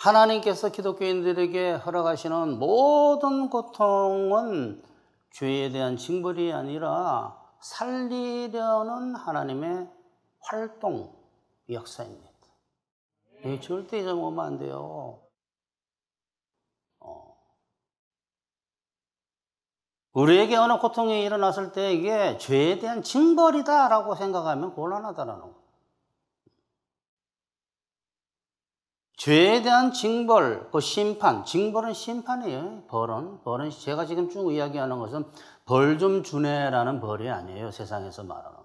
하나님께서 기독교인들에게 허락하시는 모든 고통은 죄에 대한 징벌이 아니라 살리려는 하나님의 활동, 역사입니다. 이게 절대 잊어먹으면 안 돼요. 우리에게 어느 고통이 일어났을 때 이게 죄에 대한 징벌이다라고 생각하면 곤란하다라는 거예요. 죄에 대한 징벌, 그 심판, 징벌은 심판이에요. 벌은 제가 지금 쭉 이야기하는 것은 벌 좀 주네라는 벌이 아니에요. 세상에서 말하는.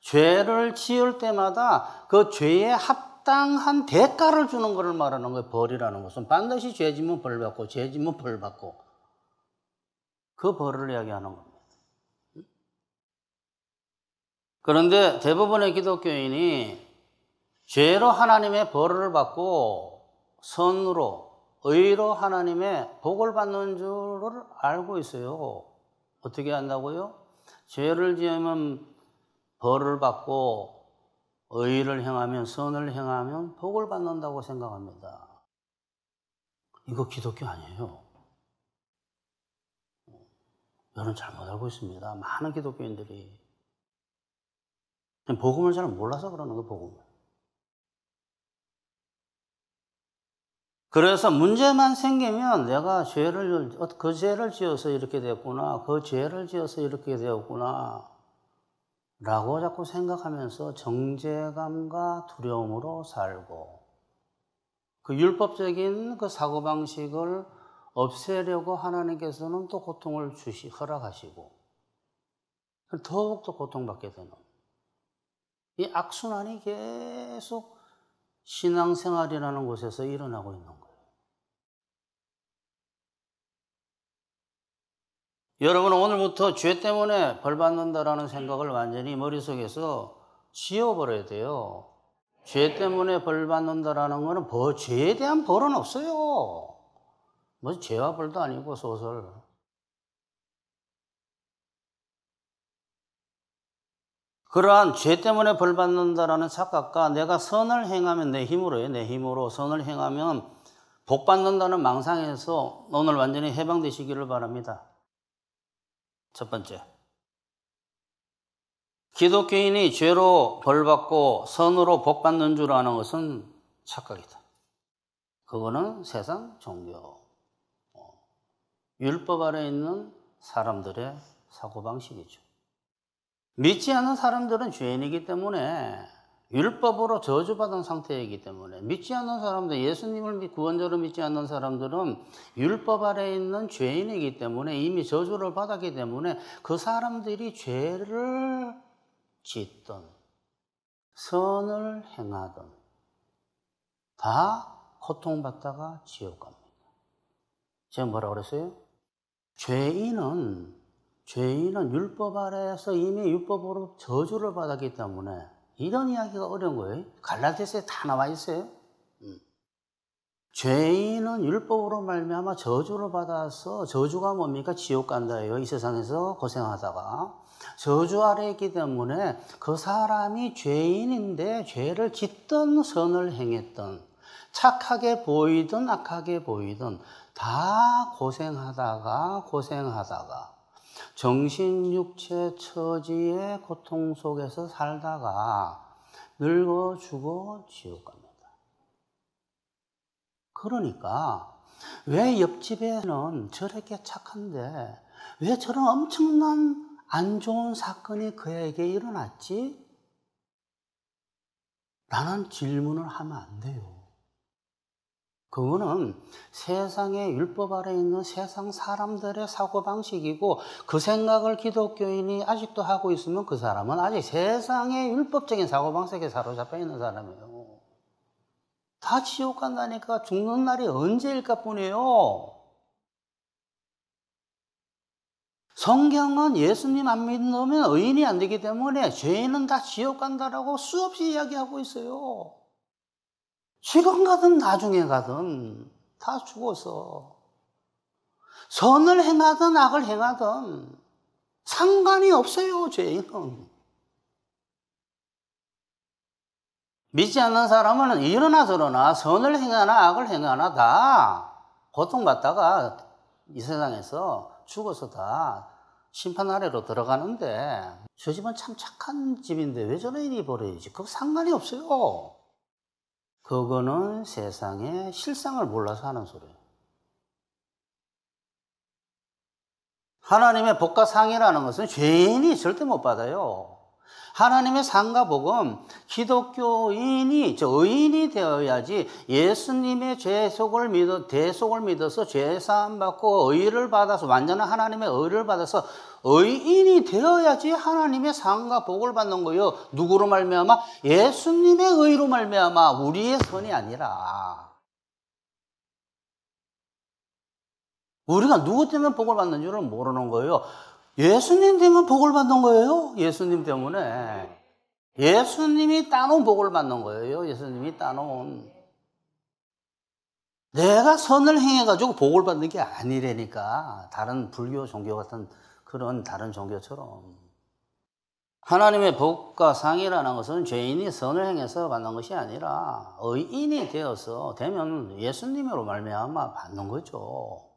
죄를 지을 때마다 그 죄에 합당한 대가를 주는 것을 말하는 거예요. 벌이라는 것은 반드시 죄 지면 벌 받고, 죄 지면 벌 받고, 그 벌을 이야기하는 겁니다. 그런데 대부분의 기독교인이 죄로 하나님의 벌을 받고 선으로, 의로 하나님의 복을 받는 줄을 알고 있어요. 어떻게 한다고요? 죄를 지으면 벌을 받고 의를 행하면, 선을 행하면 복을 받는다고 생각합니다. 이거 기독교 아니에요. 여러분 잘못 알고 있습니다. 많은 기독교인들이 복음을 잘 몰라서 그러는 거예요. 복음을. 그래서 문제만 생기면 내가 그 죄를 지어서 이렇게 됐구나, 그 죄를 지어서 이렇게 되었구나 라고 자꾸 생각하면서 정죄감과 두려움으로 살고, 그 율법적인 그 사고방식을 없애려고 하나님께서는 또 고통을 허락하시고 더욱더 고통받게 되는 이 악순환이 계속 신앙생활이라는 곳에서 일어나고 있는 거예요. 여러분은 오늘부터 죄 때문에 벌 받는다라는 생각을 완전히 머릿속에서 지워버려야 돼요. 죄 때문에 벌 받는다라는 거는 죄에 대한 벌은 없어요. 뭐 죄와 벌도 아니고 소설. 그러한 죄 때문에 벌 받는다라는 착각과 내가 선을 행하면 내 힘으로 선을 행하면 복 받는다는 망상에서 오늘 완전히 해방되시기를 바랍니다. 첫 번째, 기독교인이 죄로 벌 받고 선으로 복 받는 줄 아는 것은 착각이다. 그거는 세상 종교, 율법 아래 있는 사람들의 사고방식이죠. 믿지 않는 사람들은 죄인이기 때문에, 율법으로 저주받은 상태이기 때문에, 믿지 않는 사람들, 예수님을 구원자로 믿지 않는 사람들은 율법 아래 있는 죄인이기 때문에 이미 저주를 받았기 때문에 그 사람들이 죄를 짓든 선을 행하든 다 고통받다가 지옥 갑니다. 제가 뭐라고 그랬어요? 죄인은 율법 아래에서 이미 율법으로 저주를 받았기 때문에, 이런 이야기가 어려운 거예요. 갈라디아서에 다 나와 있어요. 죄인은 율법으로 말미암아 저주를 받아서, 저주가 뭡니까? 지옥 간다예요. 이 세상에서 고생하다가 저주 아래에 있기 때문에 그 사람이 죄인인데 죄를 짓든 선을 행했든 착하게 보이든 악하게 보이든 다 고생하다가 정신, 육체, 처지의 고통 속에서 살다가 늙어 죽어 지옥 갑니다. 그러니까 왜 옆집에는 저렇게 착한데 왜 저런 엄청난 안 좋은 사건이 그에게 일어났지? 라는 질문을 하면 안 돼요. 그거는 세상의 율법 아래 있는 세상 사람들의 사고방식이고, 그 생각을 기독교인이 아직도 하고 있으면 그 사람은 아직 세상의 율법적인 사고방식에 사로잡혀 있는 사람이에요. 다 지옥 간다니까. 죽는 날이 언제일까 뿐이에요. 성경은 예수님 안 믿으면 의인이 안 되기 때문에 죄인은 다 지옥 간다라고 수없이 이야기하고 있어요. 지금 가든 나중에 가든 다 죽어서, 선을 행하든 악을 행하든 상관이 없어요. 죄인은. 믿지 않는 사람은 이러나 저러나 선을 행하나 악을 행하나 다 고통받다가 이 세상에서 죽어서 다 심판 아래로 들어가는데 저 집은 참 착한 집인데 왜 저런 일이 벌어지지? 그거 상관이 없어요. 그거는 세상의 실상을 몰라서 하는 소리예요. 하나님의 복과 상이라는 것은 죄인이 절대 못 받아요. 하나님의 상과 복은 기독교인이, 의인이 되어야지 예수님의 대속을 믿어서 죄사함 받고 의를 받아서 완전한 하나님의 의를 받아서 의인이 되어야지 하나님의 상과 복을 받는 거예요. 누구로 말미암아? 예수님의 의로 말미암아, 우리의 선이 아니라. 우리가 누구 때문에 복을 받는 줄은 모르는 거예요. 예수님 때문에 복을 받는 거예요. 예수님 때문에. 예수님이 따놓은 복을 받는 거예요. 예수님이 따놓은. 내가 선을 행해가지고 복을 받는 게 아니라니까. 다른 불교 종교 같은 그런 다른 종교처럼. 하나님의 복과 상이라는 것은 죄인이 선을 행해서 받는 것이 아니라 의인이 되면 예수님으로 말미암아 받는 거죠.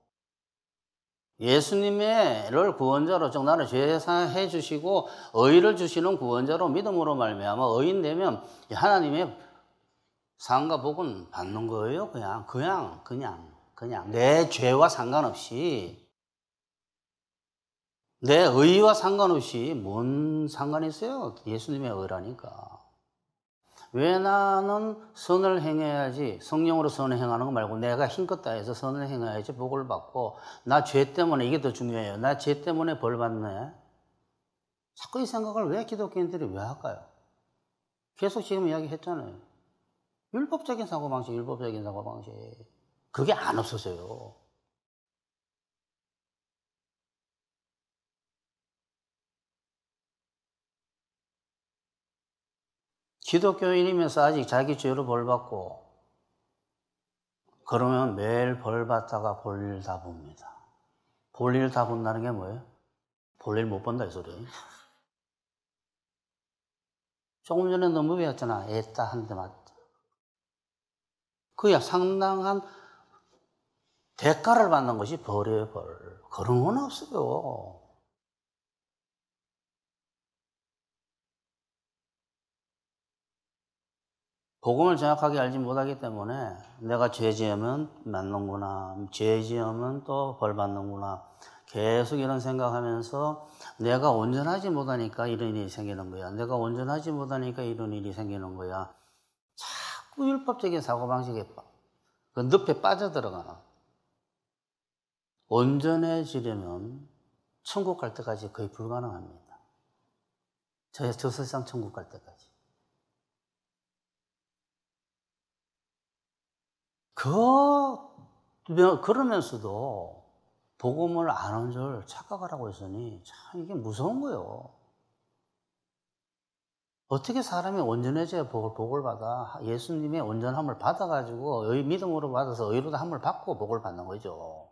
예수님을 구원자로 즉 나를 죄사해 주시고 의를 주시는 구원자로 믿음으로 말미암아 의인 되면 하나님의 상과 복은 받는 거예요. 그냥 내 죄와 상관없이, 내 의와 상관없이 뭔 상관이 있어요? 예수님의 의라니까. 왜 나는 선을 행해야지, 성령으로 선을 행하는 거 말고 내가 힘껏 다해서 선을 행해야지 복을 받고, 나 죄 때문에, 이게 더 중요해요. 나 죄 때문에 벌 받네. 자꾸 이 생각을 왜 기독교인들이 왜 할까요? 계속 지금 이야기했잖아요. 율법적인 사고방식. 그게 안 없어져요. 기독교인이면서 아직 자기 죄로 벌 받고, 그러면 매일 벌 받다가 볼일 다 봅니다. 볼일 다 본다는 게 뭐예요? 볼일 못 본다 이 소리예요. 조금 전에 너무 배웠잖아. 애따 한 대 맞다. 그야 상당한 대가를 받는 것이 벌이에요, 벌. 그런 건 없어요. 복음을 정확하게 알지 못하기 때문에 내가 죄 지으면 맞는구나, 죄 지으면 또 벌 받는구나, 계속 이런 생각하면서 내가 온전하지 못하니까 이런 일이 생기는 거야. 내가 온전하지 못하니까 이런 일이 생기는 거야. 자꾸 율법적인 사고방식에 그 늪에 빠져들어가는. 온전해지려면 천국 갈 때까지 거의 불가능합니다. 저 세상 천국 갈 때까지. 그러면서도 복음을 아는 줄 착각을 하고 있으니 참 이게 무서운 거예요. 어떻게 사람이 온전해져야 복을 받아? 예수님의 온전함을 받아가지고 믿음으로 받아서 의로도 함을 받고 복을 받는 거죠.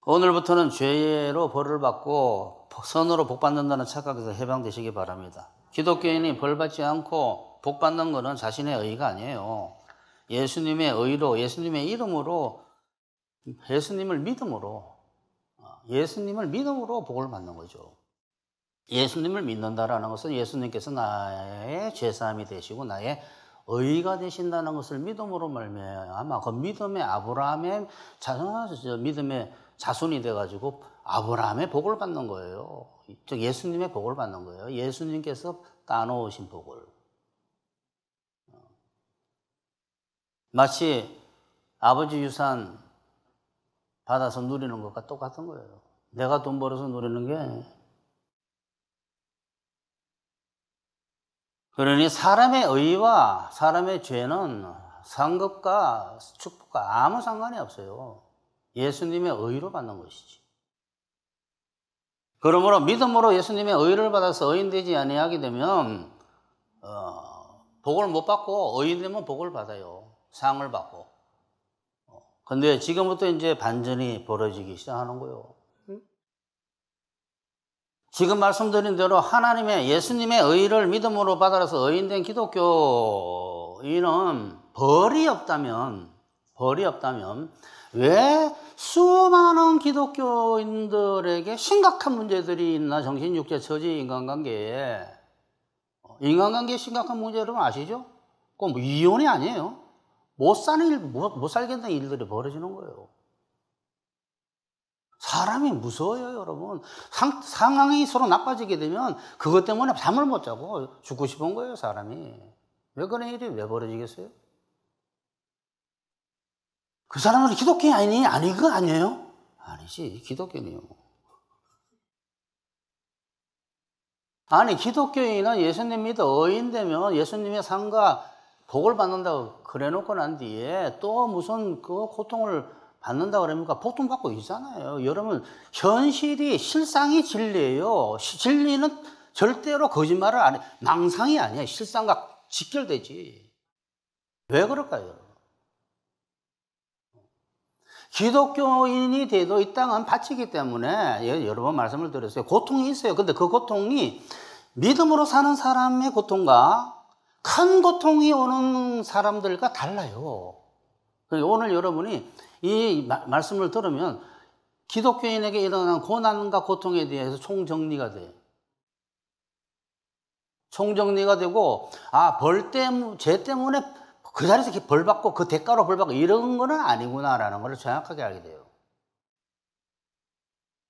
오늘부터는 죄로 벌을 받고 선으로 복 받는다는 착각에서 해방되시기 바랍니다. 기독교인이 벌 받지 않고 복 받는 것은 자신의 의가 아니에요. 예수님의 의로, 예수님의 이름으로, 예수님을 믿음으로 복을 받는 거죠. 예수님을 믿는다라는 것은 예수님께서 나의 죄사함이 되시고 나의 의가 되신다는 것을 믿음으로 말미암아 그 믿음의 아브라함의 믿음의 자손이 돼가지고 아브라함의 복을 받는 거예요. 즉 예수님의 복을 받는 거예요. 예수님께서 따놓으신 복을. 마치 아버지 유산 받아서 누리는 것과 똑같은 거예요. 내가 돈 벌어서 누리는 게. 그러니 사람의 의와 사람의 죄는 상급과 축복과 아무 상관이 없어요. 예수님의 의로 받는 것이지. 그러므로 믿음으로 예수님의 의를 받아서 의인 되지 아니하게 되면 복을 못 받고 의인 되면 복을 받아요. 상을 받고. 근데 지금부터 이제 반전이 벌어지기 시작하는 거예요. 지금 말씀드린 대로 하나님의 예수님의 의를 믿음으로 받아서 의인된 기독교인은 벌이 없다면 왜 수많은 기독교인들에게 심각한 문제들이 있나? 정신, 육체, 처지, 인간관계에. 인간관계에 심각한 문제 여러분 아시죠? 그건 뭐 이혼이 아니에요. 못 살겠다는 일들이 벌어지는 거예요. 사람이 무서워요, 여러분. 상황이 서로 나빠지게 되면 그것 때문에 잠을 못 자고 죽고 싶은 거예요, 사람이. 왜 그런 일이 왜 벌어지겠어요? 그 사람은 기독교인이 아닌 거 아니에요? 아니지, 기독교인이요. 아니, 기독교인은 예수님 믿어 의인되면 예수님의 상과 복을 받는다고 그래 놓고 난 뒤에 또 무슨 그 고통을 받는다 그럽니까? 고통받고 있잖아요. 여러분, 현실이, 실상이 진리예요. 진리는 절대로 거짓말을 안 해. 망상이 아니야. 실상과 직결되지. 왜 그럴까요, 여러분? 기독교인이 돼도 이 땅은 밭이기 때문에 여러 번 말씀을 드렸어요. 고통이 있어요. 근데 그 고통이 믿음으로 사는 사람의 고통과 큰 고통이 오는 사람들과 달라요. 오늘 여러분이 이 말씀을 들으면 기독교인에게 일어나는 고난과 고통에 대해서 총정리가 돼요. 총정리가 되고, 죄 때문에 그 자리에서 이렇게 벌 받고 그 대가로 벌 받고 이런 거는 아니구나라는 걸 정확하게 알게 돼요.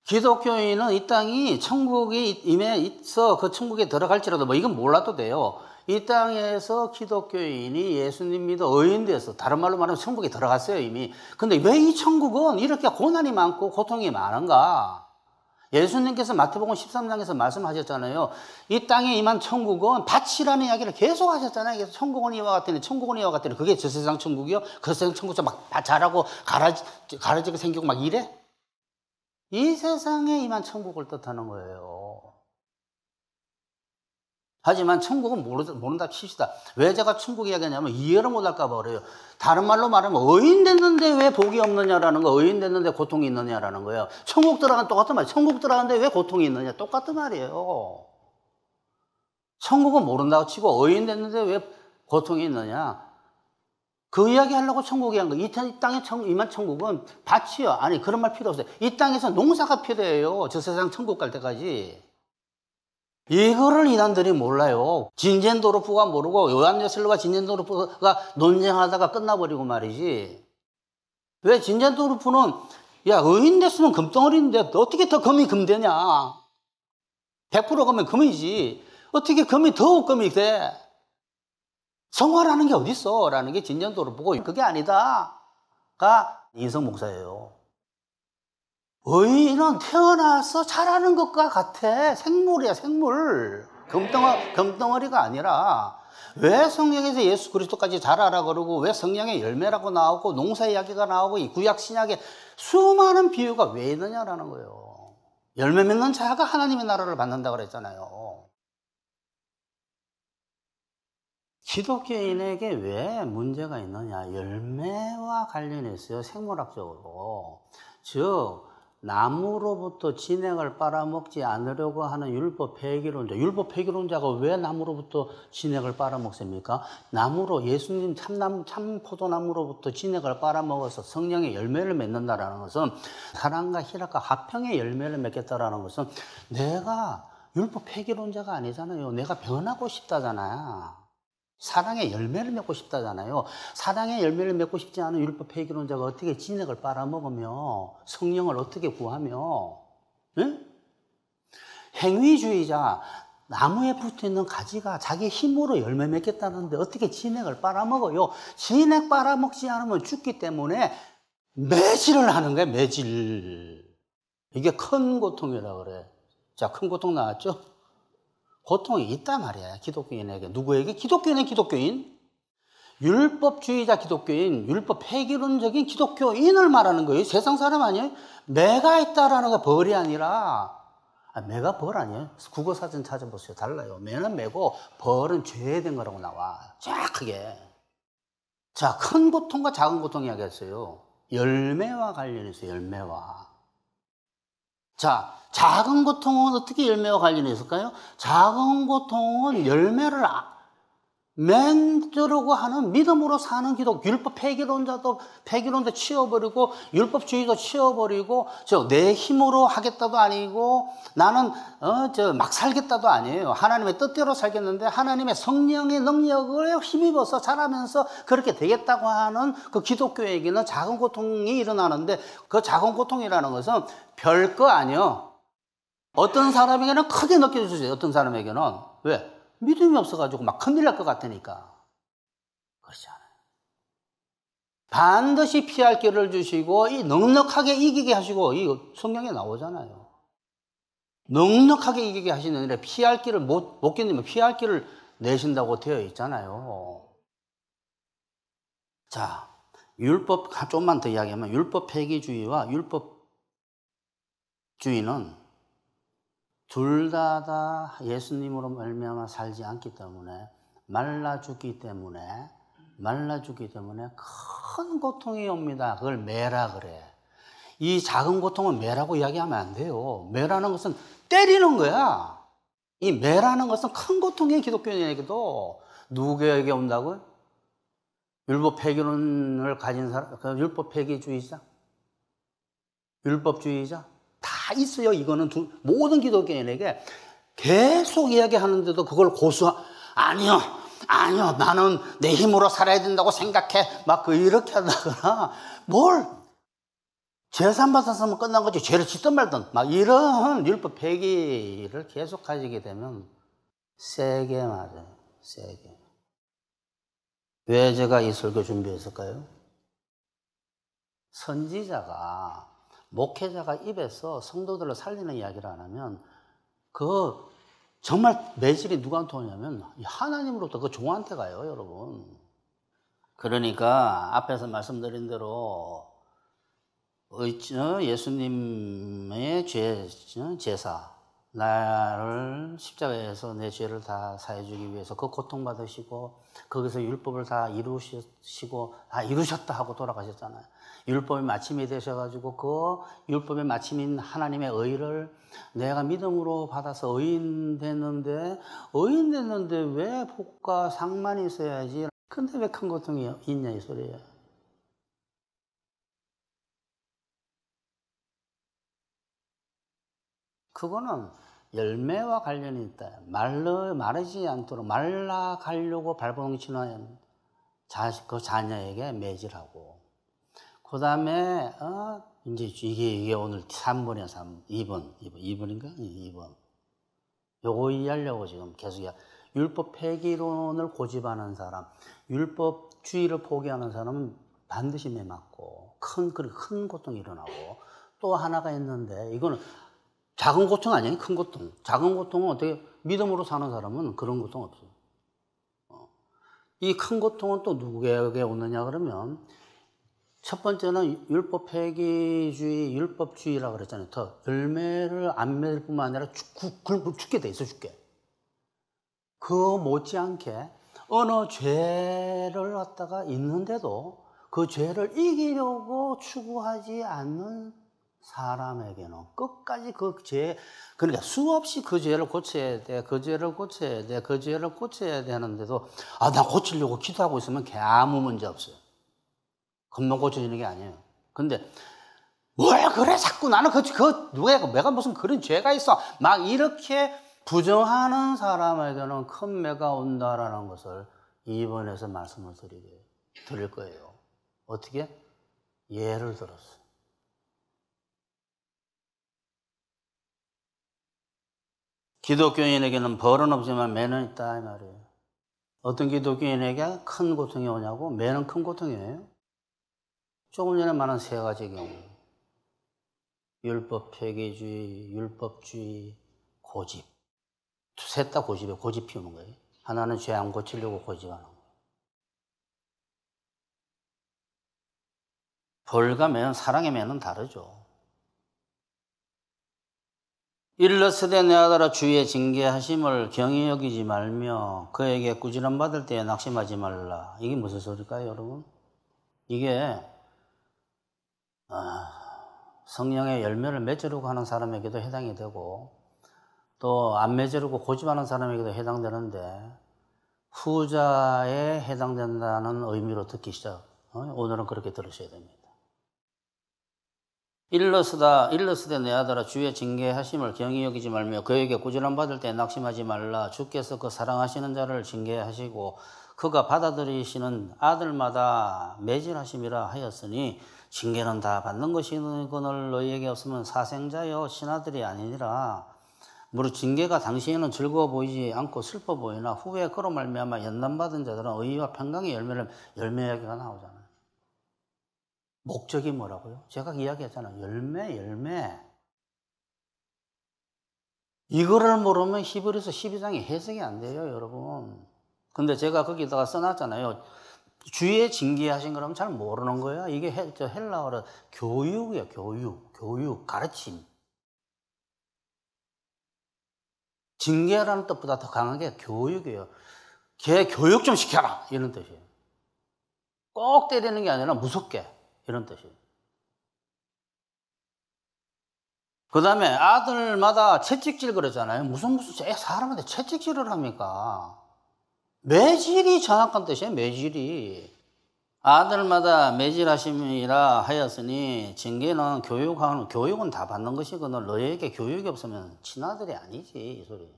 기독교인은 이 땅이 천국이 임해 있어 그 천국에 들어갈지라도 뭐 이건 몰라도 돼요. 이 땅에서 기독교인이 예수님 믿어 의인돼서 다른 말로 말하면 천국에 들어갔어요, 이미. 근데 왜 이 천국은 이렇게 고난이 많고 고통이 많은가? 예수님께서 마태복음 13장에서 말씀하셨잖아요. 이 땅에 임한 천국은 밭이라는 이야기를 계속 하셨잖아요. 그래서 천국은 이와 같더니 천국은 이와 같더니 그게 저 세상 천국이요? 그 세상 천국도 막 자라고 가라지게 생기고 막 이래? 이 세상에 임한 천국을 뜻하는 거예요. 하지만 천국은 모른다 칩시다. 왜 제가 천국 이야기하냐면 이해를 못할까 봐 그래요. 다른 말로 말하면 의인 됐는데 왜 복이 없느냐라는 거, 의인 됐는데 고통이 있느냐라는 거예요. 천국 들어간 똑같은 말이에요. 천국 들어가는데 왜 고통이 있느냐, 똑같은 말이에요. 천국은 모른다고 치고 의인 됐는데 왜 고통이 있느냐, 그 이야기 하려고 천국이 한 거예요. 이 땅에 임한 천국은 밭이요. 아니, 그런 말 필요 없어요. 이 땅에서 농사가 필요해요. 저 세상 천국 갈 때까지. 이거를 이단들이 몰라요. 진젠도르프가 모르고 요한네슬로가 진젠도르프가 논쟁하다가 끝나버리고 말이지. 왜 진젠도르프는 의인 됐으면 금덩어리인데 어떻게 더 금이 금되냐. 100% 금은 금이지. 어떻게 금이 더욱 금이 돼. 성화라는 게 어딨어? 라는 게 진젠도르프고 그게 아니다가 이인석 목사예요. 의인은 태어나서 자라는 것과 같아. 생물이야, 생물. 금덩어리가 아니라. 왜 성경에서 예수 그리스도까지 자라라 그러고, 왜 성령의 열매라고 나오고, 농사 이야기가 나오고, 이 구약 신약에 수많은 비유가 왜 있느냐라는 거예요. 열매 맺는 자가 하나님의 나라를 받는다고 그랬잖아요. 기독교인에게 왜 문제가 있느냐? 열매와 관련해서요, 생물학적으로. 즉, 나무로부터 진액을 빨아먹지 않으려고 하는 율법 폐기론자. 율법 폐기론자가 왜 나무로부터 진액을 빨아먹습니까? 나무로, 예수님 참 포도나무로부터 진액을 빨아먹어서 성령의 열매를 맺는다라는 것은, 사랑과 희락과 화평의 열매를 맺겠다라는 것은 내가 율법 폐기론자가 아니잖아요. 내가 변하고 싶다잖아요. 사랑의 열매를 맺고 싶다잖아요. 사랑의 열매를 맺고 싶지 않은 율법 폐기론자가 어떻게 진액을 빨아먹으며 성령을 어떻게 구하며, 응? 행위주의자, 나무에 붙어있는 가지가 자기 힘으로 열매 맺겠다는데 어떻게 진액을 빨아먹어요? 진액 빨아먹지 않으면 죽기 때문에 매질을 하는 거예요, 매질. 이게 큰 고통이라 그래. 자, 큰 고통 나왔죠? 고통이 있단 말이야, 기독교인에게. 누구에게? 기독교인은 기독교인. 율법주의자 기독교인, 율법 폐기론적인 기독교인을 말하는 거예요. 세상 사람 아니에요? 매가 있다라는 거 벌이 아니라, 매가 벌 아니에요? 국어사전 찾아보세요. 달라요. 매는 매고 벌은 죄된 거라고 나와. 정확하게. 자, 큰 고통과 작은 고통 이야기했어요. 열매와 관련해서 열매와. 자, 작은 고통은 어떻게 열매와 관련이 있을까요? 작은 고통은 열매를 맺으려고 하는 믿음으로 사는 기독, 율법 폐기론도 치워버리고, 율법주의도 치워버리고, 내 힘으로 하겠다도 아니고, 나는, 막 살겠다도 아니에요. 하나님의 뜻대로 살겠는데, 하나님의 성령의 능력을 힘입어서 자라면서 그렇게 되겠다고 하는 그 기독교에게는 작은 고통이 일어나는데, 그 작은 고통이라는 것은 별거 아니에요. 어떤 사람에게는 크게 느껴지죠. 어떤 사람에게는. 왜? 믿음이 없어가지고 막 큰일 날 것 같으니까. 그렇지 않아요. 반드시 피할 길을 주시고, 넉넉하게 이기게 하시고, 이 성경에 나오잖아요. 넉넉하게 이기게 하시는 일에 피할 길을 못 견디면 피할 길을 내신다고 되어 있잖아요. 자, 율법, 좀만 더 이야기하면, 율법 폐기주의와 율법주의는 둘 다 예수님으로 말미암아 살지 않기 때문에 말라 죽기 때문에 큰 고통이 옵니다. 그걸 매라 그래. 이 작은 고통은 매라고 이야기하면 안 돼요. 매라는 것은 때리는 거야. 이 매라는 것은 큰 고통이 기독교인에게도 누구에게 온다고요? 율법 폐기론을 가진 사람, 율법 폐기주의자, 율법주의자 다 있어요. 이거는 모든 기독교인에게 계속 이야기하는데도 그걸 아니요, 나는 내 힘으로 살아야 된다고 생각해. 막 이렇게 하다가 재산 받았으면 끝난 거지. 죄를 짓든 말든 막 이런 율법 폐기를 계속 가지게 되면 세게 맞아요. 세게. 왜 제가 이 설교 준비했을까요? 선지자가 목회자가 입에서 성도들을 살리는 이야기를 안 하면 정말 매질이 누구한테 오냐면 하나님으로부터 그 종한테 가요, 여러분. 그러니까 앞에서 말씀드린 대로 예수님의 제사, 나를 십자가에서 내 죄를 다 사해주기 위해서 그 고통받으시고 거기서 율법을 다 이루시고 이루셨다 하고 돌아가셨잖아요. 율법의 마침이 되셔가지고 그 율법의 마침인 하나님의 의를 내가 믿음으로 받아서 의인 됐는데 왜 복과 상만이 있어야지. 근데 왜 큰 고통이 있냐 이 소리예요. 그거는 열매와 관련이 있다. 마르지 않도록 말라가려고 발버둥치는 그 자녀에게 매질하고, 그 다음에 이제 이게 오늘 3번이야. 2번인가? 2번. 요거 이해하려고 지금 계속 율법 폐기론을 고집하는 사람, 율법주의를 포기하는 사람은 반드시 매맞고 큰 고통이 일어나고, 또 하나가 있는데 이거는 작은 고통 아니에요? 큰 고통. 작은 고통은 어떻게 믿음으로 사는 사람은 그런 고통 없어요. 이 큰 고통은 또 누구에게 오느냐 그러면 첫 번째는 율법 폐기주의, 율법주의라고 그랬잖아요. 더 열매를 안 맺을 뿐만 아니라 죽게 돼 있어, 죽게. 그 못지않게 어느 죄를 갖다가 있는데도 그 죄를 이기려고 추구하지 않는 사람에게는 끝까지 그러니까 수없이 그 죄를 고쳐야 돼, 그 죄를 고쳐야 돼, 그 죄를 고쳐야 되는데도 나 고치려고 기도하고 있으면 아무 문제 없어요. 금방 고쳐지는 게 아니에요. 근데 그래 자꾸 나는 내가 무슨 그런 죄가 있어 막 이렇게 부정하는 사람에게는 큰 매가 온다라는 것을 이번에서 말씀을 드릴 거예요. 어떻게? 예를 들었어요. 기독교인에게는 벌은 없지만 매는 있다 이 말이에요. 어떤 기독교인에게 큰 고통이 오냐고? 매는 큰 고통이에요. 조금 전에 말한 세 가지 경우. 율법 폐기주의, 율법주의, 고집. 셋 다 고집이에요. 고집 피우는 거예요. 하나는 죄 안 고치려고 고집하는 거예요. 벌과 매는, 사랑의 매는 다르죠. 일러스되 내 아들아 주의 징계하심을 경히 여기지 말며 그에게 꾸지람 받을 때에 낙심하지 말라. 이게 무슨 소리일까요, 여러분? 이게 성령의 열매를 맺으려고 하는 사람에게도 해당이 되고 또 안 맺으려고 고집하는 사람에게도 해당되는데 후자에 해당된다는 의미로 듣기 시작. 오늘은 그렇게 들으셔야 됩니다. 일러스되 내 아들아 주의 징계하심을 경히 여기지 말며 그에게 꾸지람 받을 때 낙심하지 말라. 주께서 그 사랑하시는 자를 징계하시고 그가 받아들이시는 아들마다 매질하심이라 하였으니 징계는 다 받는 것이거늘 너희에게 없으면 사생자여 신하들이 아니니라. 무릇 징계가 당시에는 즐거워 보이지 않고 슬퍼 보이나 후에 그로 말미암아 연단받은 자들은 의와 평강의 열매를 열매하기가 나오잖아요. 목적이 뭐라고요? 제가 이야기했잖아요. 열매. 이거를 모르면 히브리서 12장이 해석이 안 돼요, 여러분. 근데 제가 거기다가 써놨잖아요. 주의 징계하신 거라면 잘 모르는 거야. 이게 헬라어로 교육이에요, 교육, 가르침. 징계라는 뜻보다 더 강하게 교육이에요. 걔 교육 좀 시켜라, 이런 뜻이에요. 꼭 때리는 게 아니라 무섭게, 이런 뜻이에요. 그 다음에 아들마다 채찍질 그러잖아요. 무슨 사람한테 채찍질을 합니까? 매질이 정확한 뜻이에요, 매질이. 아들마다 매질하심이라 하였으니 징계는 교육은 다 받는 것이거늘 너희에게 교육이 없으면 친아들이 아니지, 이 소리.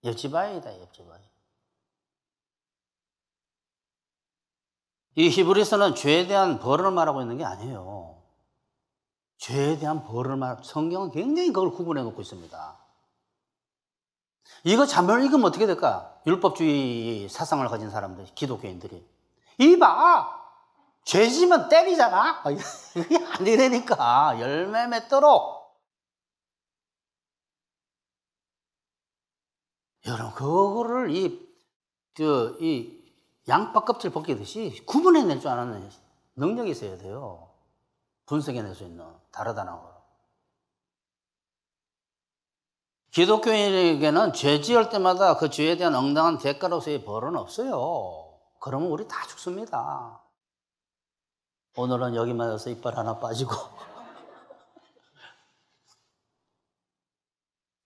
옆집 아이다, 옆집 아이. 이 히브리서는 죄에 대한 벌을 말하고 있는 게 아니에요. 죄에 대한 벌을 성경은 굉장히 그걸 구분해 놓고 있습니다. 이거 잘못 읽으면 어떻게 될까? 율법주의 사상을 가진 사람들, 기독교인들이. 이봐! 죄지면 때리잖아? 이게 아니라니까. 열매 맺도록. 여러분, 그거를 이 양파 껍질 벗기듯이 구분해낼 줄 아는 능력이 있어야 돼요. 분석해낼 수 있는, 다르다는 거. 기독교인에게는 죄 지을 때마다 그 죄에 대한 응당한 대가로서의 벌은 없어요. 그러면 우리 다 죽습니다. 오늘은 여기 맞아서 이빨 하나 빠지고.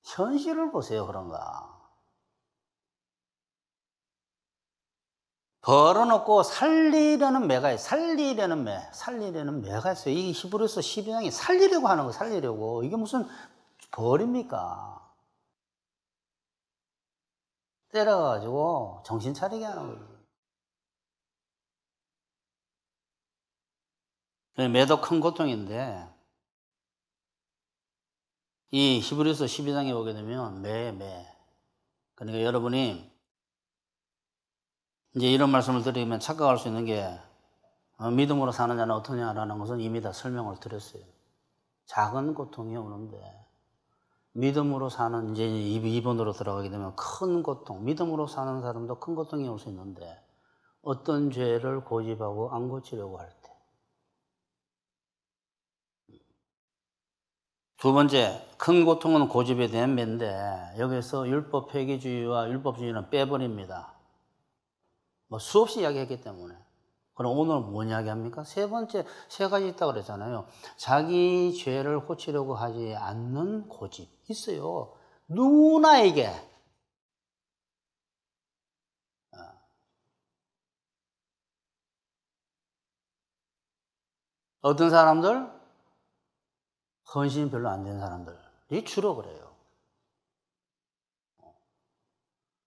현실을 보세요, 그런가. 벌은 없고 살리려는 매가 있어요. 살리려는 매가 있어요. 이 히브리서 12장이 살리려고 하는 거, 살리려고. 이게 무슨 벌입니까? 때려가지고 정신 차리게 하는 거예요. 매도 큰 고통인데, 이 히브리서 12장에 오게 되면 매. 그러니까 여러분이 이제 이런 말씀을 드리면 착각할 수 있는 게 믿음으로 사는 자는 어떠냐라는 것은 이미 다 설명을 드렸어요. 작은 고통이 오는데 믿음으로 사는 이제 2번으로 들어가게 되면 큰 고통, 믿음으로 사는 사람도 큰 고통이 올 수 있는데 어떤 죄를 고집하고 안 고치려고 할 때. 두 번째, 큰 고통은 고집에 대한 매인데 여기서 율법 회개주의와 율법주의는 빼버립니다. 뭐 수없이 이야기했기 때문에. 그럼 오늘 뭔 이야기합니까? 세 번째, 세 가지 있다고 그랬잖아요. 자기 죄를 고치려고 하지 않는 고집. 있어요. 누구나에게. 어떤 사람들? 헌신이 별로 안 되는 사람들이 주로 그래요.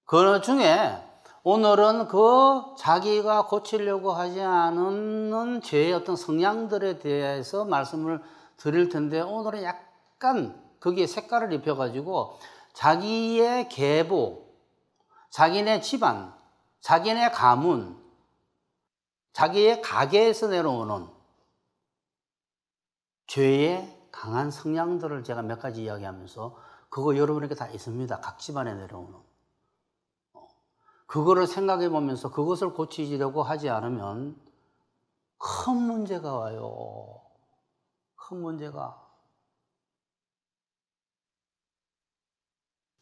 그 중에 오늘은 그 자기가 고치려고 하지 않는 죄의 어떤 성향들에 대해서 말씀을 드릴 텐데 오늘은 약간 거기에 색깔을 입혀가지고 자기의 계보, 자기네 집안, 자기네 가문, 자기의 가게에서 내려오는 죄의 강한 성향들을 제가 몇 가지 이야기하면서 그거 여러분에게 다 있습니다. 각 집안에 내려오는. 그거를 생각해 보면서 그것을 고치려고 하지 않으면 큰 문제가 와요. 큰 문제가.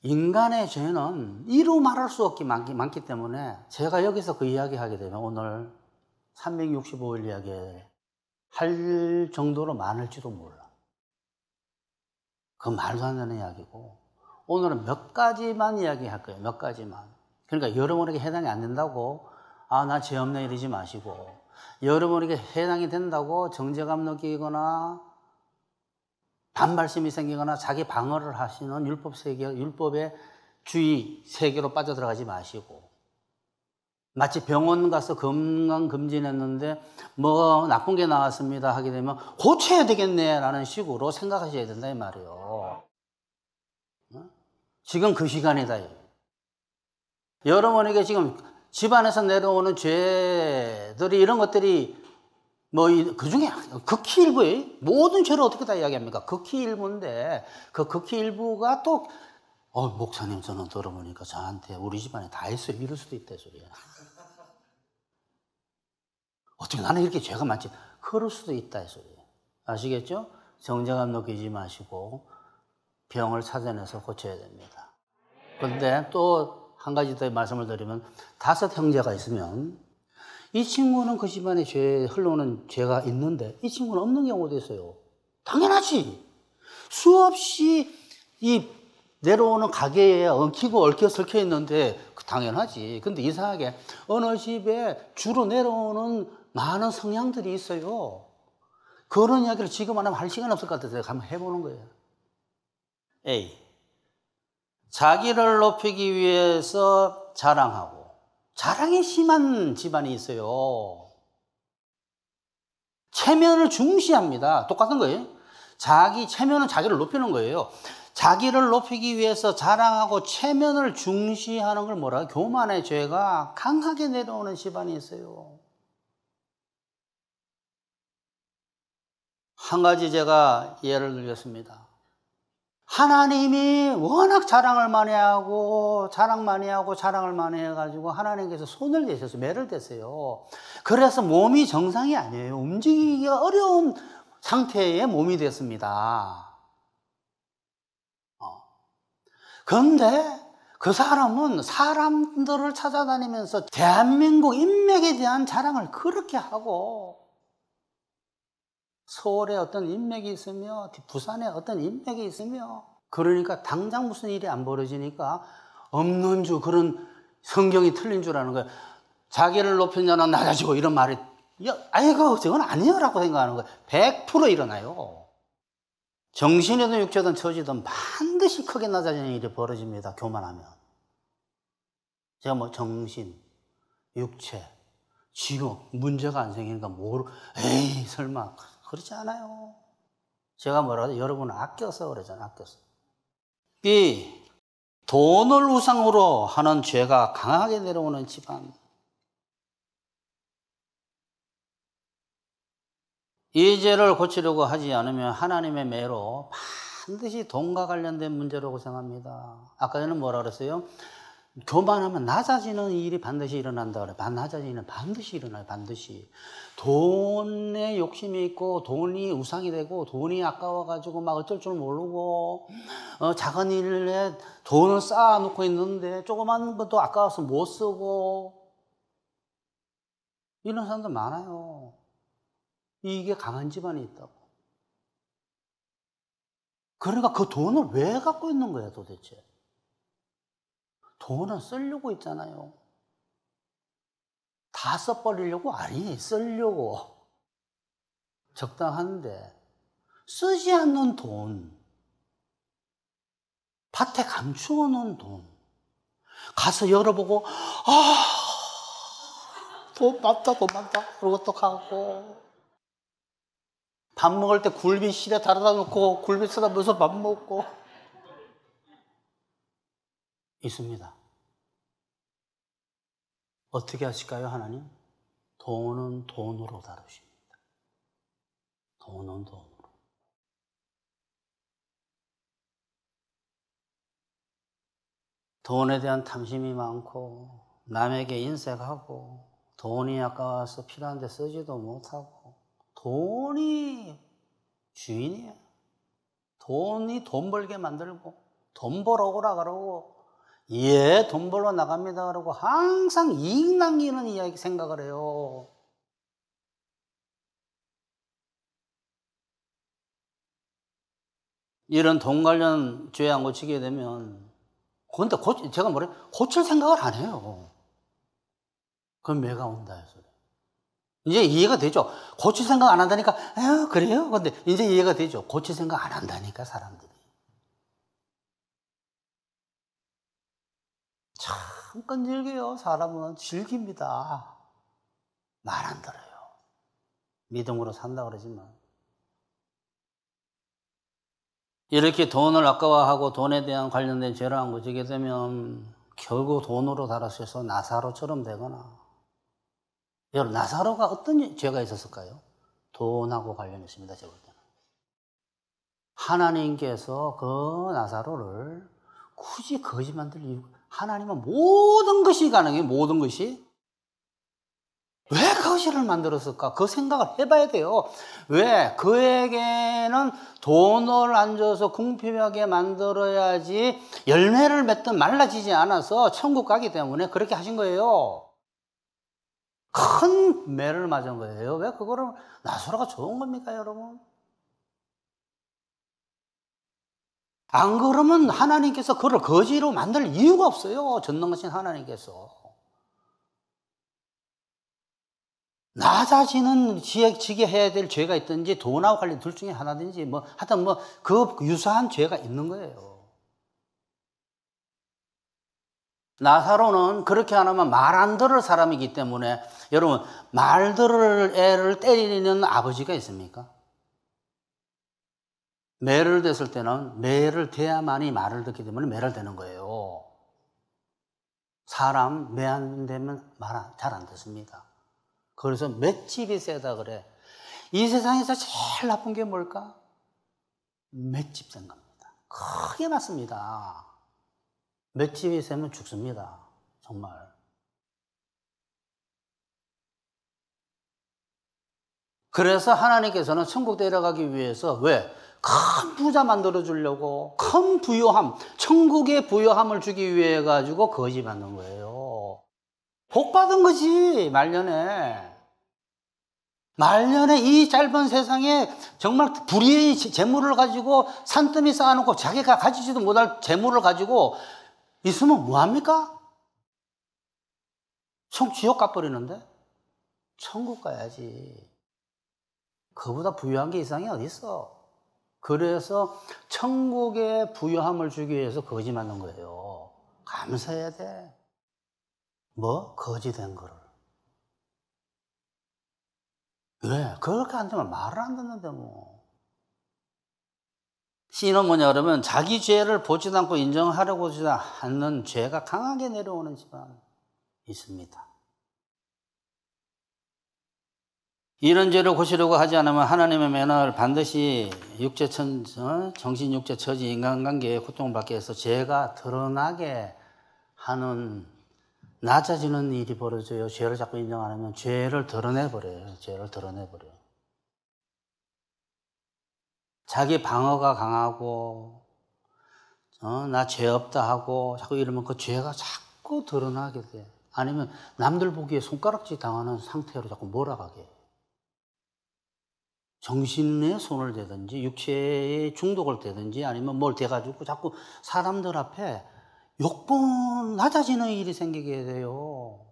인간의 죄는 이루 말할 수 없기 많기 때문에 제가 여기서 그 이야기 하게 되면 오늘 365일 이야기 할 정도로 많을지도 몰라. 그건 말도 안 되는 이야기고, 오늘은 몇 가지만 이야기할 거예요. 몇 가지만. 그러니까 여러분에게 해당이 안 된다고 나 죄 없네 이러지 마시고, 여러분에게 해당이 된다고 정죄감 느끼거나 반발심이 생기거나 자기 방어를 하시는 율법의 주의 세계로 빠져들어가지 마시고, 마치 병원 가서 건강검진했는데 뭐 나쁜 게 나왔습니다 하게 되면 고쳐야 되겠네라는 식으로 생각하셔야 된다 이 말이에요. 지금 그 시간이다. 여러분에게 지금 집안에서 내려오는 죄들이, 이런 것들이 뭐 그 중에 극히 일부예요. 모든 죄를 어떻게 다 이야기합니까? 극히 일부인데 그 극히 일부가 또 목사님 저는 들어보니까 저한테 우리 집안에 다 했어요 이럴 수도 있다 소리야. 어떻게 나는 이렇게 죄가 많지? 그럴 수도 있다 이 소리야. 아시겠죠? 정죄감 느끼지 마시고 병을 찾아내서 고쳐야 됩니다. 그런데 또 한 가지 더 말씀을 드리면, 5 형제가 있으면 이 친구는 그 집안에 흘러오는 죄가 있는데 이 친구는 없는 경우도 있어요. 당연하지. 수없이 이 내려오는 가게에 엉키고 얽혀 설켜 있는데 당연하지. 근데 이상하게 어느 집에 주로 내려오는 많은 성향들이 있어요. 그런 이야기를 지금 하면 할 시간 없을 것 같아서 한번 해보는 거예요. A. 자기를 높이기 위해서 자랑하고, 자랑이 심한 집안이 있어요. 체면을 중시합니다. 똑같은 거예요. 체면은 자기를 높이는 거예요. 자기를 높이기 위해서 자랑하고 체면을 중시하는 걸 뭐라고? 교만의 죄가 강하게 내려오는 집안이 있어요. 한 가지 제가 예를 들겠습니다. 하나님이 워낙 자랑을 많이 하고 자랑을 많이 해가지고 하나님께서 손을 대셔서 매를 대세요. 그래서 몸이 정상이 아니에요. 움직이기가 어려운 상태의 몸이 됐습니다. 그런데 그 사람은 사람들을 찾아다니면서 대한민국 인맥에 대한 자랑을 그렇게 하고, 서울에 어떤 인맥이 있으며 부산에 어떤 인맥이 있으며, 그러니까 당장 무슨 일이 안 벌어지니까 없는 줄, 그런 성경이 틀린 줄 아는 거예요. 자기를 높인 자는 낮아지고, 이런 말이 아이고 저건 아니요라고 생각하는 거예요. 100% 일어나요. 정신이든 육체든 처지든 반드시 크게 낮아지는 일이 벌어집니다. 교만하면. 제가 뭐 정신, 육체, 직업 문제가 안 생기니까 에이 설마 그렇지 않아요. 제가 뭐라고 여러분을 아껴서 그러잖아요. 아껴서. B. 돈을 우상으로 하는 죄가 강하게 내려오는 집안. 이 죄를 고치려고 하지 않으면 하나님의 매로 반드시 돈과 관련된 문제라고 생각합니다. 아까 전에 뭐라 그랬어요? 교만하면 낮아지는 일이 반드시 일어난다 그래. 낮아지는 반드시 일어나요. 반드시. 돈에 욕심이 있고 돈이 우상이 되고 돈이 아까워가지고 막 어쩔 줄 모르고 작은 일에 돈을 쌓아놓고 있는데 조그만 것도 아까워서 못 쓰고, 이런 사람들 많아요. 이게 강한 집안이 있다고. 그러니까 그 돈을 왜 갖고 있는 거야 도대체? 돈은 쓰려고 있잖아요. 다 써버리려고? 아니, 쓰려고. 적당한데 쓰지 않는 돈, 밭에 감추어 놓은 돈 가서 열어보고 돈 많다 그러고 또 가고, 밥 먹을 때 굴비 실에 달아다 놓고 굴비 쓰다면서 밥 먹고 있습니다. 어떻게 하실까요, 하나님? 돈은 돈으로 다루십니다. 돈은 돈으로. 돈에 대한 탐심이 많고, 남에게 인색하고, 돈이 아까워서 필요한데 쓰지도 못하고, 돈이 주인이에요. 돈이 돈 벌게 만들고, 돈 벌어 오라 그러고, 돈 벌러 나갑니다 그러고 항상 이익 남기는 이야기 생각을 해요. 이런 돈 관련 죄 안 고치게 되면, 근데 제가 뭐래? 고칠 생각을 안 해요. 그럼 매가 온다 해서. 이제 이해가 되죠? 고칠 생각 안 한다니까, 그래요? 근데 이제 이해가 되죠? 고칠 생각 안 한다니까, 사람들이. 참 끈질겨요. 사람은 즐깁니다. 말 안 들어요. 믿음으로 산다 그러지만. 이렇게 돈을 아까워하고 돈에 대한 관련된 죄를 안 고치게 되면 결국 돈으로 달아서서 나사로처럼 되거나. 여러분, 나사로가 어떤 죄가 있었을까요? 돈하고 관련했습니다. 제가 볼 때는. 하나님께서 그 나사로를 굳이 거지 만들 이유가, 하나님은 모든 것이 가능해요. 모든 것이. 왜 거지를 만들었을까? 그 생각을 해봐야 돼요. 왜? 그에게는 돈을 안 줘서 궁핍하게 만들어야지 열매를 맺든 말라지지 않아서 천국 가기 때문에 그렇게 하신 거예요. 큰 매를 맞은 거예요. 왜 그거를, 나사로가 좋은 겁니까, 여러분? 안 그러면 하나님께서 그를 거지로 만들 이유가 없어요. 전능하신 하나님께서. 나 자신은 지게 해야 될 죄가 있든지 돈하고 관련 둘 중에 하나든지 하여튼 그 유사한 죄가 있는 거예요. 나사로는 그렇게 안 하면 말 안 들을 사람이기 때문에, 여러분, 말 들을 애를 때리는 아버지가 있습니까? 매를 댔을 때는 매를 대야만이 말을 듣기 때문에 매를 대는 거예요. 사람 매 안 되면 말 잘 안 듣습니다. 그래서 맷집이 세다 그래. 이 세상에서 제일 나쁜 게 뭘까? 맷집 센 겁니다. 크게 맞습니다. 맷집이 세면 죽습니다. 정말. 그래서 하나님께서는 천국 데려가기 위해서, 왜? 큰 부자 만들어 주려고, 큰 부요함, 천국의 부요함을 주기 위해 가지고 거지 만든 거예요. 복 받은 거지, 말년에. 말년에 이 짧은 세상에 정말 불의의 재물을 가지고 산더미 쌓아놓고 자기가 가지지도 못할 재물을 가지고 있으면 뭐합니까? 지옥 가버리는데? 천국 가야지. 그보다 부유한 게 이 세상에 어디 있어? 그래서 천국의 부유함을 주기 위해서 거지 만든 거예요. 감사해야 돼. 거지 된 거를. 왜? 그렇게 안 되면 말을 안 듣는데 C는 뭐냐 그러면 자기 죄를 보지도 않고 인정하려고 하지 않는 죄가 강하게 내려오는 집안 있습니다. 이런 죄를 고치려고 하지 않으면 하나님의 면허를 반드시 정신, 육체, 처지, 인간관계에 고통을 받게 해서 죄가 드러나게 하는, 낮아지는 일이 벌어져요. 죄를 자꾸 인정 안 하면 죄를 드러내버려요. 죄를 드러내버려요. 자기 방어가 강하고, 나 죄 없다 하고, 자꾸 이러면 그 죄가 자꾸 드러나게 돼. 아니면 남들 보기에 손가락질 당하는 상태로 자꾸 몰아가게 해요. 정신에 손을 대든지, 육체에 중독을 대든지, 아니면 뭘 대가지고 자꾸 사람들 앞에 낮아지는 일이 생기게 돼요.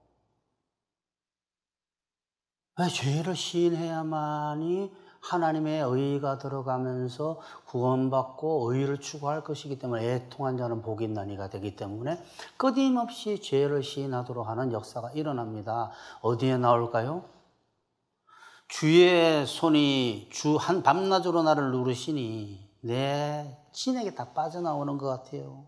왜? 죄를 시인해야만이 하나님의 의의가 들어가면서 구원받고 의의를 추구할 것이기 때문에 애통한 자는 복이 있는 이가 되기 때문에 끊임없이 죄를 시인하도록 하는 역사가 일어납니다. 어디에 나올까요? 주의 손이 한 밤낮으로 나를 누르시니 내 진에게 다 빠져나오는 것 같아요.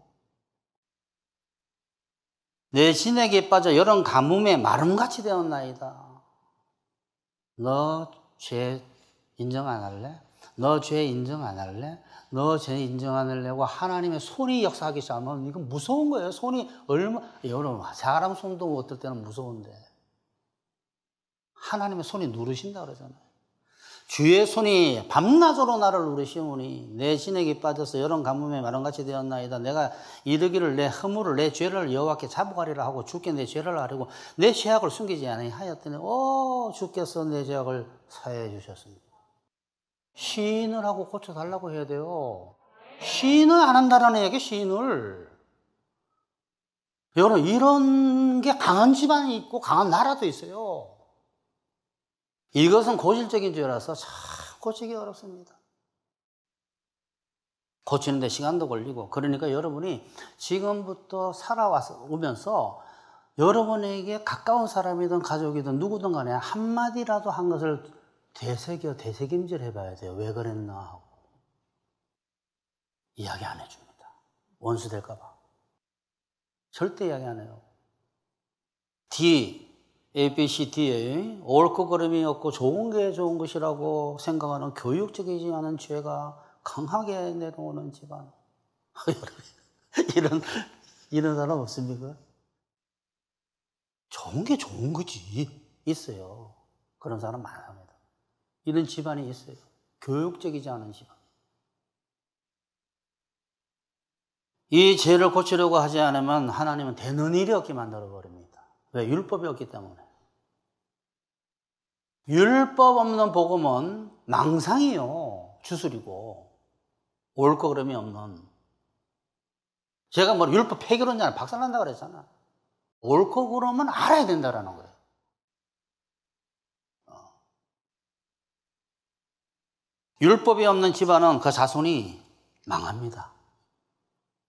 내 진에게 빠져 여름 가뭄에 마름같이 되었나이다. 너 죄 인정 안 할래? 너 죄 인정 안 할래? 너 죄 인정 안 하려고 하나님의 손이 역사하기 시작하면 이건 무서운 거예요. 손이 여러분, 사람 손도 어떨 때는 무서운데 하나님의 손이 누르신다 그러잖아요. 주의 손이 밤낮으로 나를 누르시오니 내 진에게 빠져서 여름 가뭄에 마름같이 되었나이다. 내가 이르기를 내 허물을 내 죄를 여호와께 자복하리라 하고 주께 내 죄를 아뢰고 내 죄악을 숨기지 아니하였더니 주께서 내 죄악을 사해 주셨습니다. 시인을 하고 고쳐달라고 해야 돼요. 시인을 안 한다라는 얘기, 시인을. 여러분, 이런 게 강한 집안이 있고 강한 나라도 있어요. 이것은 고질적인 죄라서 참 고치기 어렵습니다. 고치는데 시간도 걸리고. 그러니까 여러분이 지금부터 오면서 여러분에게 가까운 사람이든 가족이든 누구든 간에 한마디라도 한 것을 되새김질 해봐야 돼요. 왜 그랬나 하고. 이야기 안 해줍니다. 원수 될까봐. 절대 이야기 안 해요. A, B, C, D에 옳고 그름이 없고 좋은 게 좋은 것이라고 생각하는 교육적이지 않은 죄가 강하게 내려오는 집안. 이런 사람 없습니까? 좋은 게 좋은 거지. 있어요. 그런 사람 많습니다. 이런 집안이 있어요. 교육적이지 않은 집안. 이 죄를 고치려고 하지 않으면 하나님은 되는 일이 없게 만들어버립니다. 왜? 율법이 없기 때문에. 율법 없는 복음은 망상이요. 주술이고. 옳고 그름이 없는. 제가 뭐 율법 폐기론자는 박살난다고 그랬잖아. 옳고 그름은 알아야 된다라는 거예요. 율법이 없는 집안은 그 자손이 망합니다.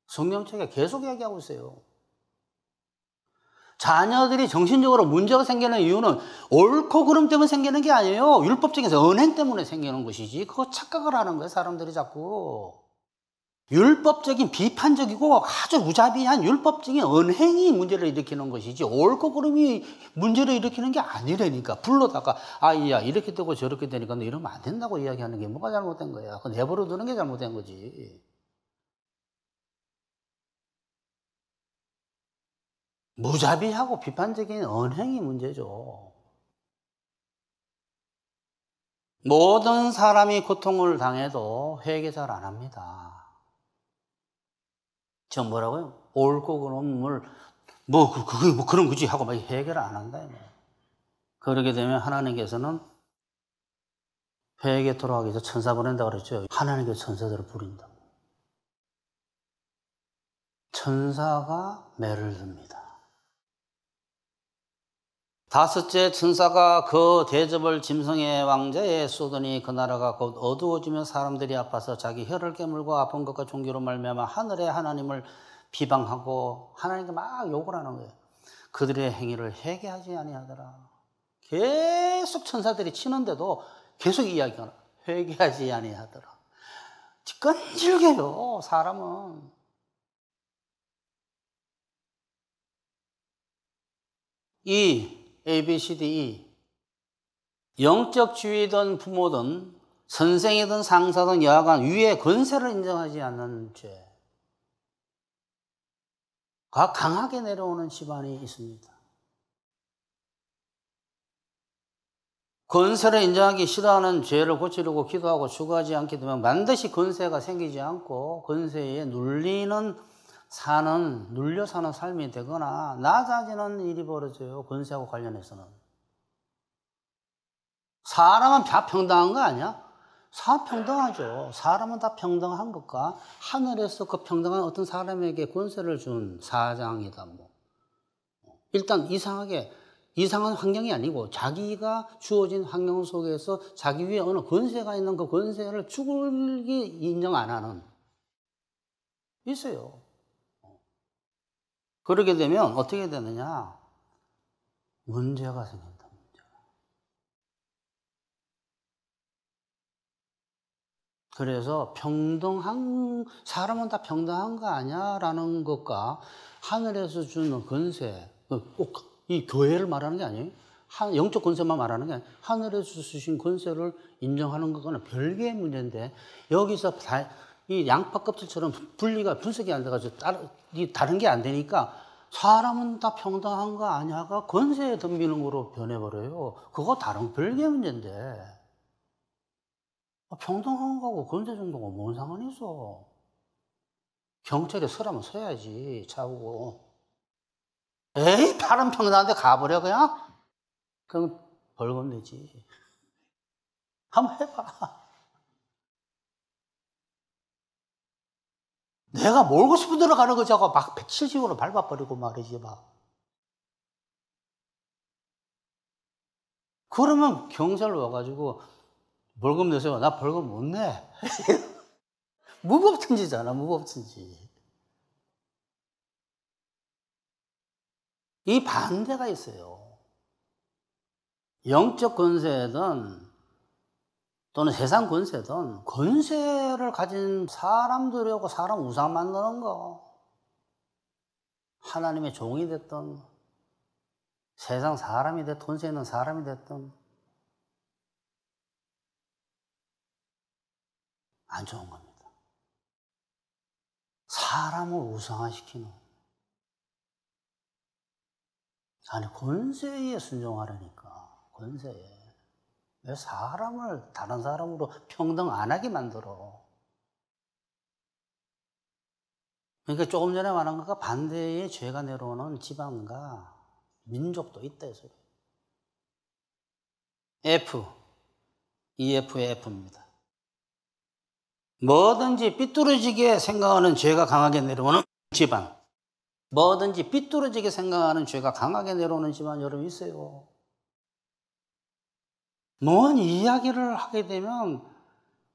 성경책에 계속 얘기하고 있어요. 자녀들이 정신적으로 문제가 생기는 이유는 옳고 그름 때문에 생기는 게 아니에요. 율법적인 언행 때문에 생기는 것이지. 그거 착각을 하는 거예요, 사람들이 자꾸. 율법적인 비판적이고 아주 무자비한 율법적인 언행이 문제를 일으키는 것이지 옳고 그름이 문제를 일으키는 게 아니라니까. 불러다가 아이야 이렇게 되고 저렇게 되니까 너 이러면 안 된다고 이야기하는 게 뭐가 잘못된 거야. 그건 내버려 두는 게 잘못된 거지. 무자비하고 비판적인 언행이 문제죠. 모든 사람이 고통을 당해도 회개 잘 안 합니다. 저 뭐라고요? 옳고 그름을 그게 그런 거지 하고 막 회개를 안 한다. 그러게 되면 하나님께서는 회개 토록하기 위해서 천사 보낸다 그랬죠. 하나님께서 천사들을 부린다. 천사가 매를 듭니다. 다섯째, 천사가 그 대접을 짐승의 왕자에 쏘더니 그 나라가 곧 어두워지며 사람들이 아파서 자기 혀를 깨물고 아픈 것과 종교로 말미암아 하늘의 하나님을 비방하고 하나님께 막 욕을 하는 거예요. 그들의 행위를 회개하지 아니하더라. 계속 천사들이 치는데도 계속 이야기하는 회개하지 아니하더라. 끈질겨요, 사람은. A, B, C, D, E. 영적 지위든 부모든 선생이든 상사든 여하간 위의 권세를 인정하지 않는 죄가 강하게 내려오는 집안이 있습니다. 권세를 인정하기 싫어하는 죄를 고치려고 기도하고 추구하지 않게 되면 반드시 권세가 생기지 않고 권세에 눌려 사는 삶이 되거나 낮아지는 일이 벌어져요. 권세하고 관련해서는. 사람은 다 평등한 거 아니야? 평등하죠. 사람은 다 평등한 것과 하늘에서 그 평등한 어떤 사람에게 권세를 준 사장이다. 일단 이상한 환경이 아니고 자기가 주어진 환경 속에서 자기 위에 어느 권세가 있는 그 권세를 죽을기 인정 안 하는 있어요. 그러게 되면 어떻게 되느냐? 문제가 생긴다. 그래서 사람은 다 평등한 거 아니야? 라는 것과 하늘에서 주는 권세, 꼭 이 교회를 말하는 게 아니에요. 영적 권세만 말하는 게 아니에요. 하늘에서 주신 권세를 인정하는 것과는 별개의 문제인데, 여기서 이 양파 껍질처럼 분석이 안 돼가지고 다른 게 안 되니까 사람은 다 평등한 거 아니야가 권세에 덤비는 거로 변해버려요. 그거 다른 별개의 문제인데. 평등한 거하고 권세 정도가 뭔 상관이 있어. 경찰에 서라면 서야지, 차고. 에이, 팔은 평등한데 가버려, 그냥? 그럼 벌금 내지. 한번 해봐. 내가 몰고 싶은 대로 가는 거지 하고 막 170으로 밟아버리고 말이지 막. 그러면 경찰 와가지고 벌금 내세요. 나 벌금 못 내. 무법천지잖아, 무법천지. 이 반대가 있어요. 영적 권세든 또는 세상 권세든 권세를 가진 사람들하고 사람 우상 만드는 거, 하나님의 종이 됐든 세상 사람이 됐든 권세 있는 사람이 됐든 안 좋은 겁니다. 사람을 우상화시키는, 아니 권세에 순종하려니까. 권세에 왜 사람을 다른 사람으로 평등 안 하게 만들어? 그러니까 조금 전에 말한 것과 반대의 죄가 내려오는 지방과 민족도 있다 이 소리. F, EF의 F입니다. 뭐든지 삐뚤어지게 생각하는 죄가 강하게 내려오는 집안. 뭐든지 삐뚤어지게 생각하는 죄가 강하게 내려오는 집안 여러분 있어요. 뭔 이야기를 하게 되면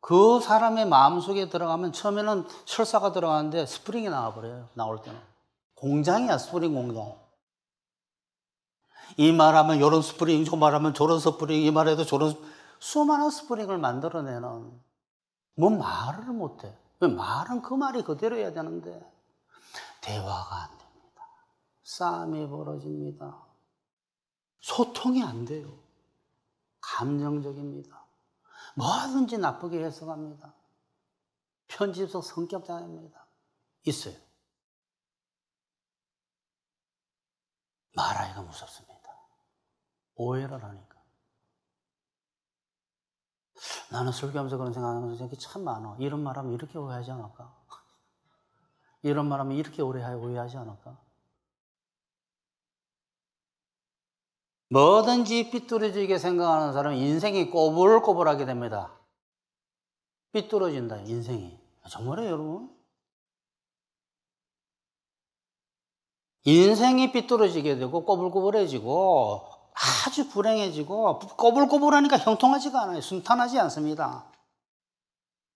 그 사람의 마음속에 들어가면 처음에는 철사가 들어가는데 스프링이 나와버려요. 나올 때는. 공장이야, 스프링 공장. 이 말하면 이런 스프링, 저 말하면 저런 스프링, 이 말해도 저런 수많은 스프링을 만들어내는. 뭐 말을 못해. 말은 그 말이 그대로 해야 되는데 대화가 안 됩니다. 싸움이 벌어집니다. 소통이 안 돼요. 감정적입니다. 뭐든지 나쁘게 해석합니다. 편집성 성격장애입니다. 있어요. 말하기가 무섭습니다. 오해를 하니까. 나는 설교하면서 그런 생각하는 것이 참 많아. 이런 말하면 이렇게 오해하지 않을까? 이런 말하면 이렇게 오해하지 않을까? 뭐든지 삐뚤어지게 생각하는 사람은 인생이 꼬불꼬불하게 됩니다. 삐뚤어진다, 인생이. 정말이에요, 여러분? 인생이 삐뚤어지게 되고 꼬불꼬불해지고 아주 불행해지고 꼬불꼬불하니까 형통하지가 않아요. 순탄하지 않습니다.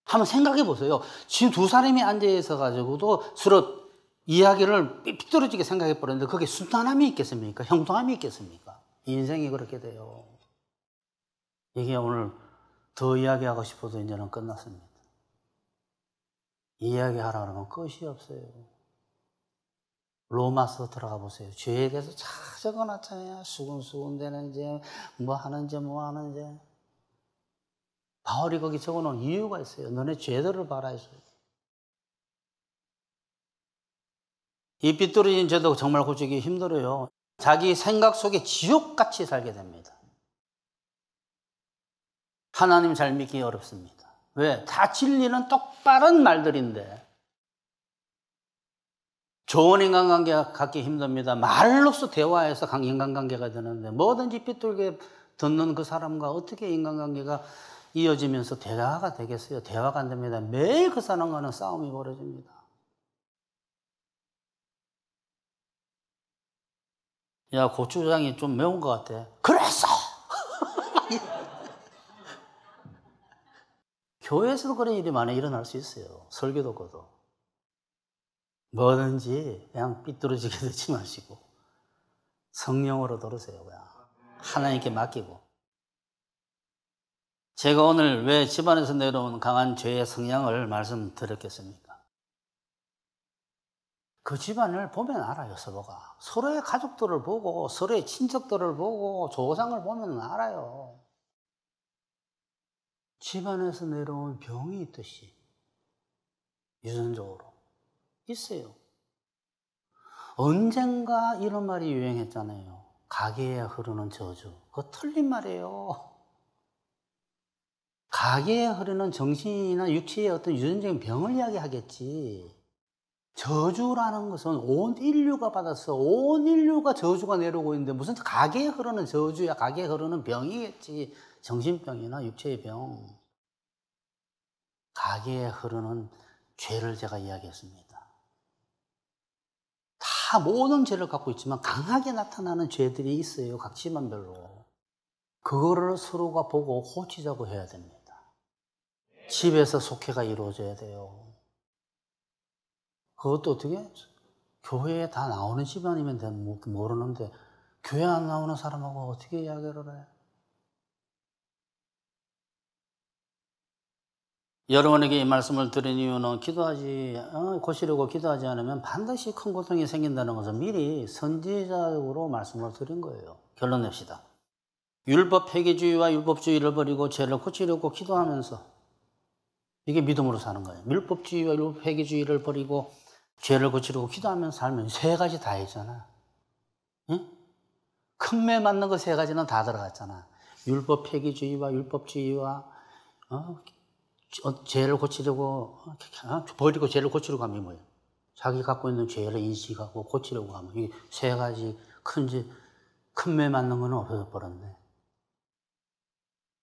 한번 생각해 보세요. 지금 두 사람이 앉아있어 가지고도 서로 이야기를 삐뚤어지게 생각해 버렸는데 그게 순탄함이 있겠습니까? 형통함이 있겠습니까? 인생이 그렇게 돼요. 이게 오늘 더 이야기하고 싶어도 이제는 끝났습니다. 이야기하라 그러면 끝이 없어요. 로마서 들어가 보세요. 죄에 대해서 잘 적어놨잖아요. 수근수근 되는지, 뭐 하는지, 뭐 하는지. 바울이 거기 적어놓은 이유가 있어요. 너네 죄들을 봐라 했어요. 이 삐뚤어진 죄도 정말 고치기 힘들어요. 자기 생각 속에 지옥같이 살게 됩니다. 하나님 잘 믿기 어렵습니다. 왜? 다 진리는 똑바른 말들인데 좋은 인간관계 갖기 힘듭니다. 말로써 대화해서 인간관계가 되는데 뭐든지 삐뚤게 듣는 그 사람과 어떻게 인간관계가 이어지면서 대화가 되겠어요? 대화가 안 됩니다. 매일 그 사람과는 싸움이 벌어집니다. 야, 고추장이 좀 매운 것 같아. 그랬어! 교회에서도 그런 일이 많이 일어날 수 있어요. 설교 듣고도. 뭐든지 그냥 삐뚤어지게 되지 마시고 성령으로 들으세요. 그냥 하나님께 맡기고. 제가 오늘 왜 집안에서 내려온 강한 죄의 성향을 말씀드렸겠습니까? 그 집안을 보면 알아요. 서로가. 서로의 가족들을 보고 서로의 친척들을 보고 조상을 보면 알아요. 집안에서 내려온 병이 있듯이 유전적으로 있어요. 언젠가 이런 말이 유행했잖아요. 가게에 흐르는 저주. 그거 틀린 말이에요. 가게에 흐르는 정신이나 육체의 어떤 유전적인 병을 이야기하겠지. 저주라는 것은 온 인류가 받았어. 온 인류가 저주가 내려오고 있는데 무슨 가게에 흐르는 저주야. 가게에 흐르는 병이겠지. 정신병이나 육체의 병. 가게에 흐르는 죄를 제가 이야기했습니다. 다 모든 죄를 갖고 있지만 강하게 나타나는 죄들이 있어요. 각 집안별로. 그거를 서로가 보고 고치자고 해야 됩니다. 집에서 속회가 이루어져야 돼요. 그것도 어떻게? 교회에 다 나오는 집안이면 모르는데 교회 안 나오는 사람하고 어떻게 이야기를 해? 여러분에게 이 말씀을 드린 이유는 고치려고 기도하지 않으면 반드시 큰 고통이 생긴다는 것을 미리 선지자적으로 말씀을 드린 거예요. 결론 냅시다. 율법 폐기주의와 율법주의를 버리고 죄를 고치려고 기도하면서 이게 믿음으로 사는 거예요. 율법주의와 율법 폐기주의를 버리고 죄를 고치려고 기도하면서 살면 세 가지 다 했잖아. 응? 큰 매 맞는 거 세 가지는 다 들어갔잖아. 율법 폐기주의와 율법주의와 죄를 고치려고 버리고 죄를 고치려고 하면 뭐예요? 자기 갖고 있는 죄를 인식하고 고치려고 하면 이 세 가지 큰 매 맞는 거는 없어져 버렸네.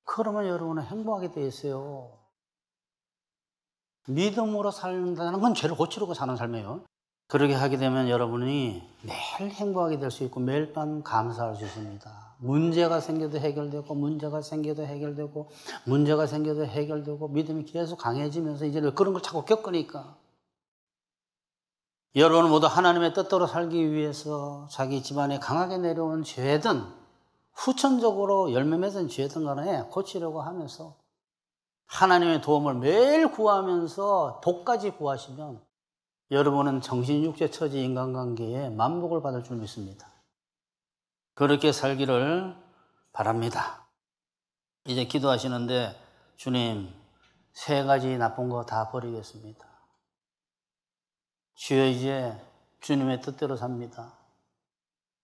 그러면 여러분은 행복하게 돼 있어요. 믿음으로 살는다는 건 죄를 고치려고 사는 삶이에요. 그렇게 하게 되면 여러분이 매일 행복하게 될 수 있고 매일 밤 감사할 수 있습니다. 문제가 생겨도 해결되고 문제가 생겨도 해결되고 문제가 생겨도 해결되고 믿음이 계속 강해지면서 이제 그런 걸 자꾸 겪으니까 여러분 모두 하나님의 뜻대로 살기 위해서 자기 집안에 강하게 내려온 죄든 후천적으로 열매 맺은 죄든 간에 고치려고 하면서 하나님의 도움을 매일 구하면서 복까지 구하시면 여러분은 정신, 육체, 처지, 인간관계에 만복을 받을 줄 믿습니다. 그렇게 살기를 바랍니다. 이제 기도하시는데 주님, 세 가지 나쁜 거 다 버리겠습니다. 주여 이제 주님의 뜻대로 삽니다.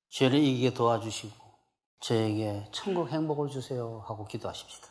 죄를 이기게 도와주시고 저에게 천국 행복을 주세요 하고 기도하십시다.